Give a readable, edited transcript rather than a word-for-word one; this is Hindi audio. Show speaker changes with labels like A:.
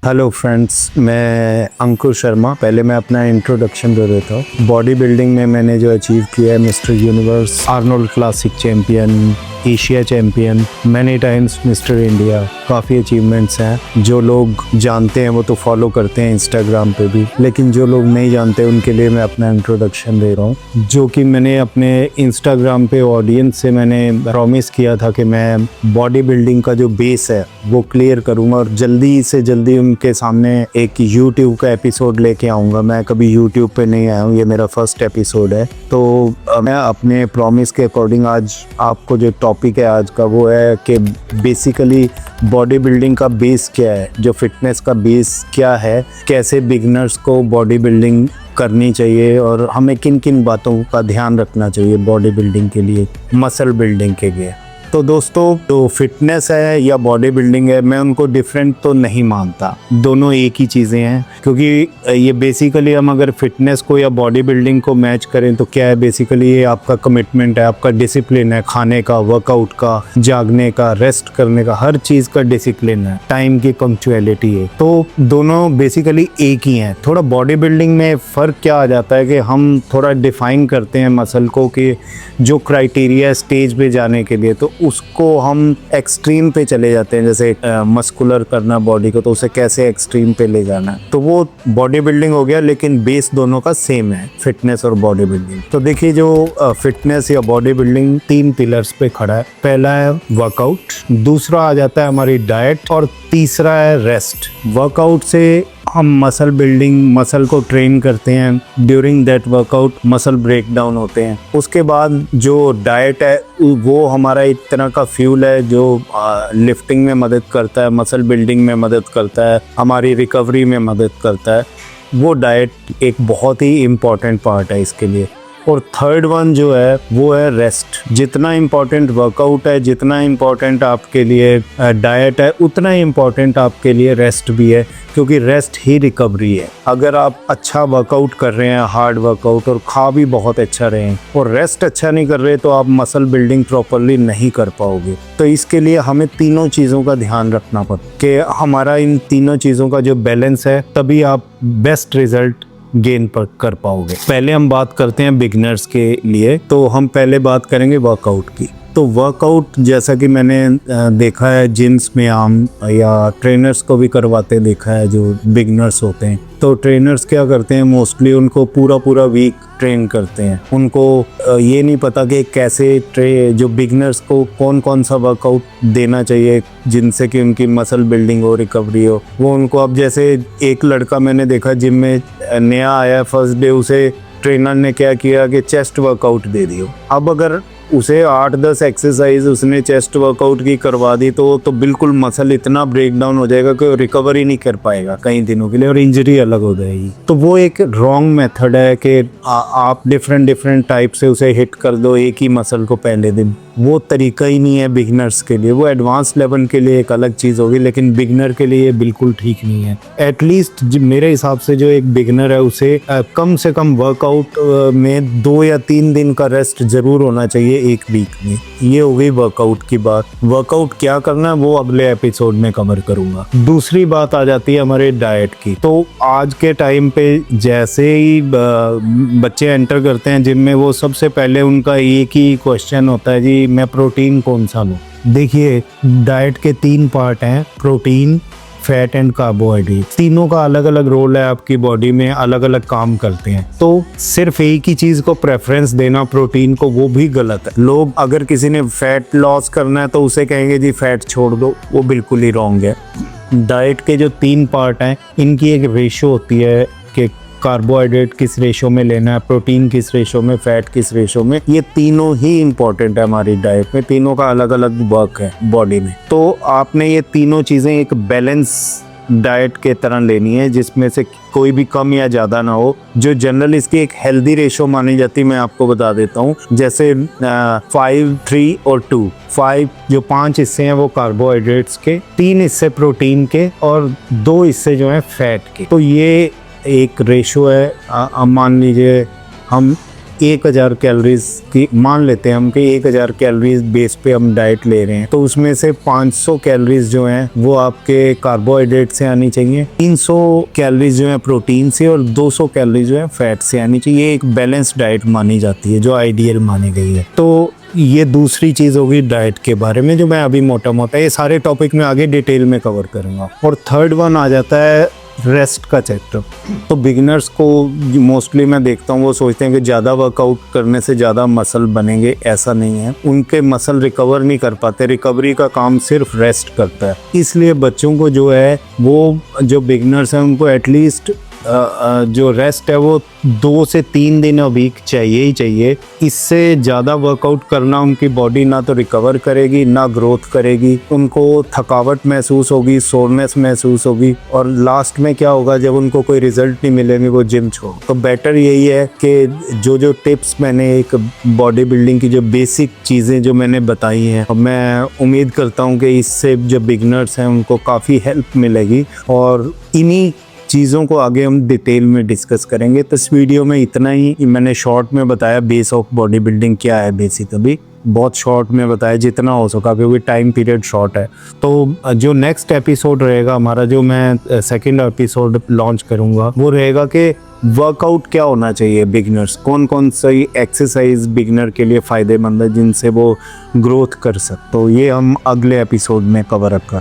A: हेलो फ्रेंड्स, मैं अंकुर शर्मा। पहले मैं अपना इंट्रोडक्शन दे देता हूँ। बॉडी बिल्डिंग में मैंने जो अचीव किया है, mister universe, Arnold classic champion, Asia champion, many times mister India, काफ़ी अचीवमेंट्स हैं। जो लोग जानते हैं वो तो फॉलो करते हैं इंस्टाग्राम पे भी, लेकिन जो लोग नहीं जानते उनके लिए मैं अपना इंट्रोडक्शन दे रहा हूँ, जो कि मैंने अपने इंस्टाग्राम पे ऑडियंस से मैंने प्रॉमिस किया था कि मैं बॉडी बिल्डिंग का जो बेस है वो क्लियर करूँगा और जल्दी से जल्दी उनके सामने एक यूट्यूब का एपिसोड लेके आऊँगा। मैं कभी यूट्यूब पे नहीं आया हूँ, ये मेरा फर्स्ट एपिसोड है। तो मैं अपने प्रॉमिस के अकॉर्डिंग आज आपको जो टॉपिक है आज का वो है कि बेसिकली बॉडी बिल्डिंग का बेस क्या है, जो फिटनेस का बेस क्या है, कैसे बिगनर्स को बॉडी बिल्डिंग करनी चाहिए और हमें किन किन बातों का ध्यान रखना चाहिए बॉडी बिल्डिंग के लिए, मसल बिल्डिंग के लिए। तो दोस्तों, जो फिटनेस है या बॉडी बिल्डिंग है, मैं उनको डिफरेंट तो नहीं मानता, दोनों एक ही चीज़ें हैं। क्योंकि ये बेसिकली हम अगर फिटनेस को या बॉडी बिल्डिंग को मैच करें तो क्या है, बेसिकली ये आपका कमिटमेंट है, आपका डिसिप्लिन है, खाने का, वर्कआउट का, जागने का, रेस्ट करने का, हर चीज़ का डिसिप्लिन है, टाइम की पंक्चुअलिटी है। तो दोनों बेसिकली एक ही हैं। थोड़ा बॉडी बिल्डिंग में फ़र्क क्या आ जाता है कि हम थोड़ा डिफाइन करते हैं मसल को कि जो क्राइटेरिया स्टेज पे जाने के लिए, तो उसको हम एक्सट्रीम पे चले जाते हैं। जैसे मस्कुलर करना बॉडी को, तो उसे कैसे एक्सट्रीम पे ले जाना है, तो वो बॉडी बिल्डिंग हो गया। लेकिन बेस दोनों का सेम है, फिटनेस और बॉडी बिल्डिंग। तो देखिए, जो फिटनेस या बॉडी बिल्डिंग 3 पिलर्स पे खड़ा है। पहला है वर्कआउट, दूसरा आ जाता है हमारी डाइट और तीसरा है रेस्ट। वर्कआउट से हम मसल बिल्डिंग, मसल को ट्रेन करते हैं। During that workout muscle break down होते हैं। उसके बाद जो डाइट है वो हमारा एक तरह का फ्यूल है जो लिफ्टिंग में मदद करता है, मसल बिल्डिंग में मदद करता है, हमारी रिकवरी में मदद करता है। वो डाइट एक बहुत ही इम्पॉर्टेंट पार्ट है इसके लिए। और थर्ड वन जो है वो है रेस्ट। जितना इम्पोर्टेंट वर्कआउट है, जितना इम्पोर्टेंट आपके लिए डाइट है, उतना ही इम्पोर्टेंट आपके लिए रेस्ट भी है, क्योंकि रेस्ट ही रिकवरी है। अगर आप अच्छा वर्कआउट कर रहे हैं, हार्ड वर्कआउट, और खा भी बहुत अच्छा रहे हैं और रेस्ट अच्छा नहीं कर रहे, तो आप मसल बिल्डिंग प्रॉपरली नहीं कर पाओगे। तो इसके लिए हमें तीनों चीज़ों का ध्यान रखना पड़ता कि हमारा इन तीनों चीज़ों का जो बैलेंस है, तभी आप बेस्ट रिजल्ट गेन पर कर पाओगे। पहले हम बात करते हैं बिगनर्स के लिए, तो हम पहले बात करेंगे वर्कआउट की। तो वर्कआउट जैसा कि मैंने देखा है जिम्स में आम या ट्रेनर्स को भी करवाते देखा है जो बिगनर्स होते हैं। तो ट्रेनर्स क्या करते हैं, मोस्टली उनको पूरा वीक ट्रेन करते हैं। उनको ये नहीं पता कि कैसे जो बिगनर्स को कौन सा वर्कआउट देना चाहिए जिनसे कि उनकी मसल बिल्डिंग हो, रिकवरी हो। वो उनको, अब जैसे एक लड़का मैंने देखा जिम में नया आया, फर्स्ट डे उसे ट्रेनर ने क्या किया कि चेस्ट वर्कआउट दे दियो। अब अगर उसे 8-10 एक्सरसाइज उसने चेस्ट वर्कआउट की करवा दी तो बिल्कुल मसल इतना ब्रेक डाउन हो जाएगा कि रिकवर ही नहीं कर पाएगा कई दिनों के लिए और इंजरी अलग हो जाएगी। तो वो एक रॉन्ग मेथड है कि आप डिफरेंट टाइप से उसे हिट कर दो एक ही मसल को पहले दिन। वो तरीका ही नहीं है बिगनर्स के लिए। वो एडवांस लेवल के लिए एक अलग चीज़ होगी, लेकिन बिगनर के लिए बिल्कुल ठीक नहीं है। एटलीस्ट मेरे हिसाब से जो एक बिगनर है उसे कम से कम वर्कआउट में 2 या 3 दिन का रेस्ट जरूर होना चाहिए एक वीक में। ये हो गई वर्कआउट की बात। वर्कआउट क्या करना है वो अगले एपिसोड में कवर करूंगा। दूसरी बात आ जाती है हमारे डाइट की। तो आज के टाइम पे जैसे ही बच्चे एंटर करते हैं जिम में, वो सबसे पहले उनका एक ही क्वेश्चन होता है, जी मैं प्रोटीन कौन सा लूं। देखिए, डाइट के 3 पार्ट हैं, प्रोटीन, फैट एंड कार्बोहाइड्रेट। तीनों का अलग अलग रोल है आपकी बॉडी में, अलग अलग काम करते हैं। तो सिर्फ एक ही चीज को प्रेफरेंस देना प्रोटीन को, वो भी गलत है। लोग, अगर किसी ने फैट लॉस करना है तो उसे कहेंगे जी फैट छोड़ दो, वो बिल्कुल ही रॉन्ग है। डाइट के जो 3 पार्ट हैं, इनकी एक रेशो होती है कि कार्बोहाइड्रेट किस रेशो में लेना है, प्रोटीन किस रेशो में, फैट किस रेशो में। ये तीनों ही इम्पोर्टेंट है हमारी डाइट में। तीनों का अलग अलग वर्क है बॉडी में। तो आपने ये तीनों चीज़ें एक बैलेंस डाइट के तरह लेनी है, जिसमें से कोई भी कम या ज़्यादा ना हो। जो जनरल इसकी एक हेल्दी रेशो मानी जाती है, मैं आपको बता देता हूँ। जैसे 5, 3 और 2। 5 जो 5 हिस्से हैं वो कार्बोहाइड्रेट्स के, 3 हिस्से प्रोटीन के और 2 हिस्से जो हैं फैट के। तो ये एक रेशो है। मान लीजिए हम 1000 कैलोरीज की मान लेते हैं हम कि 1000 कैलोरीज बेस पे हम डाइट ले रहे हैं, तो उसमें से 500 कैलोरीज जो हैं वो आपके कार्बोहाइड्रेट से आनी चाहिए, 300 कैलोरीज जो है प्रोटीन से और 200 कैलोरीज जो है फैट से आनी चाहिए। ये एक बैलेंस डाइट मानी जाती है जो आइडियल मानी गई है। तो ये दूसरी चीज़ होगी डाइट के बारे में, जो मैं अभी मोटा मोटा ये सारे टॉपिक में आगे डिटेल में कवर करूँगा। और थर्ड वन आ जाता है रेस्ट का चैप्टर। तो बिगिनर्स को मोस्टली मैं देखता हूँ वो सोचते हैं कि ज़्यादा वर्कआउट करने से ज़्यादा मसल बनेंगे, ऐसा नहीं है। उनके मसल रिकवर नहीं कर पाते, रिकवरी का काम सिर्फ रेस्ट करता है। इसलिए बच्चों को जो है वो जो बिगिनर्स हैं उनको एटलीस्ट जो रेस्ट है वो 2 से 3 दिन अ वीक चाहिए ही चाहिए। इससे ज़्यादा वर्कआउट करना उनकी बॉडी ना तो रिकवर करेगी ना ग्रोथ करेगी, उनको थकावट महसूस होगी, सोरनेस महसूस होगी, और लास्ट में क्या होगा जब उनको कोई रिजल्ट नहीं मिलेंगे वो जिम छोड़। तो बेटर यही है कि जो टिप्स मैंने एक बॉडी बिल्डिंग की जो बेसिक चीज़ें जो मैंने बताई हैं, मैं उम्मीद करता हूँ कि इससे जो बिगनर्स हैं उनको काफ़ी हेल्प मिलेगी। और इन्हीं चीज़ों को आगे हम डिटेल में डिस्कस करेंगे। तो इस वीडियो में इतना ही, मैंने शॉर्ट में बताया बेस ऑफ बॉडी बिल्डिंग क्या है बेसिकली, बहुत शॉर्ट में बताया जितना हो सका क्योंकि टाइम पीरियड शॉर्ट है। तो जो नेक्स्ट एपिसोड रहेगा हमारा, जो मैं सेकंड एपिसोड लॉन्च करूँगा, वो रहेगा कि वर्कआउट क्या होना चाहिए बिगिनर्स, कौन कौन सी एक्सरसाइज बिगिनर के लिए फ़ायदेमंद है जिनसे वो ग्रोथ कर सकते। तो ये हम अगले एपिसोड में कवर रखा।